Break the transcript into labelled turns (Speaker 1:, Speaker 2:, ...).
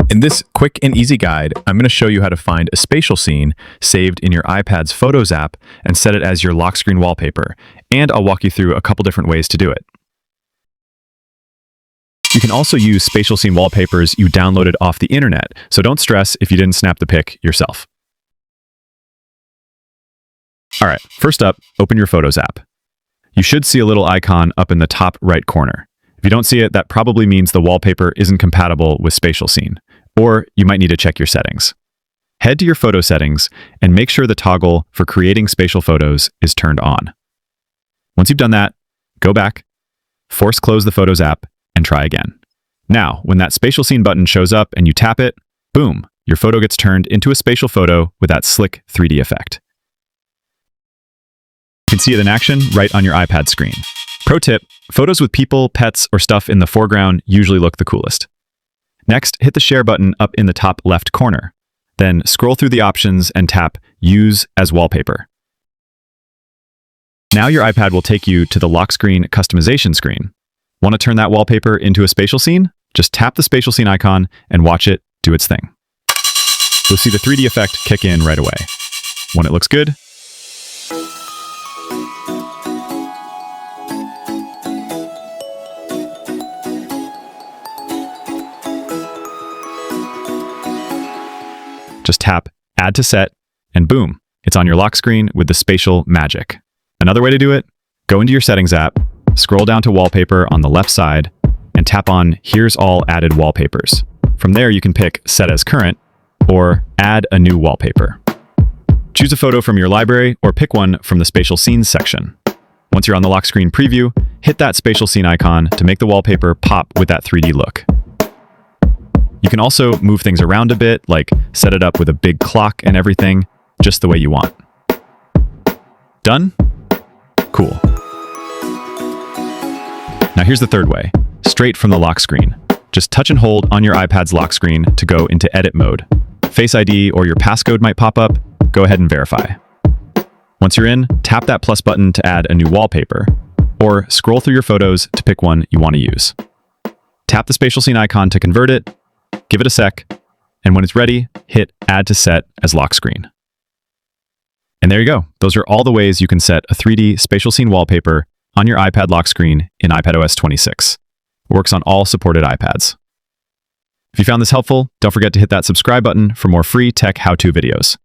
Speaker 1: In this quick and easy guide, I'm going to show you how to find a spatial scene saved in your iPad's Photos app and set it as your lock screen wallpaper, and I'll walk you through a couple different ways to do it. You can also use spatial scene wallpapers you downloaded off the internet, so don't stress if you didn't snap the pic yourself. Alright, first up, open your Photos app. You should see a little icon up in the top right corner. If you don't see it, that probably means the wallpaper isn't compatible with Spatial Scene, or you might need to check your settings. Head to your photo settings and make sure the toggle for creating spatial photos is turned on. Once you've done that, go back, force close the Photos app, and try again. Now, when that Spatial Scene button shows up and you tap it, boom, your photo gets turned into a spatial photo with that slick 3D effect. You can see it in action right on your iPad screen. Pro tip, photos with people, pets, or stuff in the foreground usually look the coolest. Next, hit the Share button up in the top left corner. Then scroll through the options and tap Use as Wallpaper. Now your iPad will take you to the lock screen customization screen. Want to turn that wallpaper into a spatial scene? Just tap the spatial scene icon and watch it do its thing. You'll see the 3D effect kick in right away. When it looks good, just tap Add to Set, and boom, it's on your lock screen with the spatial magic. Another way to do it, go into your Settings app, scroll down to Wallpaper on the left side, and tap on Here's All Added Wallpapers. From there, you can pick Set as Current, or Add a New Wallpaper. Choose a photo from your library, or pick one from the Spatial Scenes section. Once you're on the lock screen preview, hit that spatial scene icon to make the wallpaper pop with that 3D look. You can also move things around a bit, like set it up with a big clock and everything, just the way you want. Done? Cool. Now here's the third way, straight from the lock screen. Just touch and hold on your iPad's lock screen to go into edit mode. Face ID or your passcode might pop up. Go ahead and verify. Once you're in, tap that plus button to add a new wallpaper, or scroll through your photos to pick one you want to use. Tap the spatial scene icon to convert it, give it a sec, and when it's ready, hit Add to Set as Lock Screen. And there you go. Those are all the ways you can set a 3D spatial scene wallpaper on your iPad lock screen in iPadOS 26. It works on all supported iPads. If you found this helpful, don't forget to hit that subscribe button for more free tech how-to videos.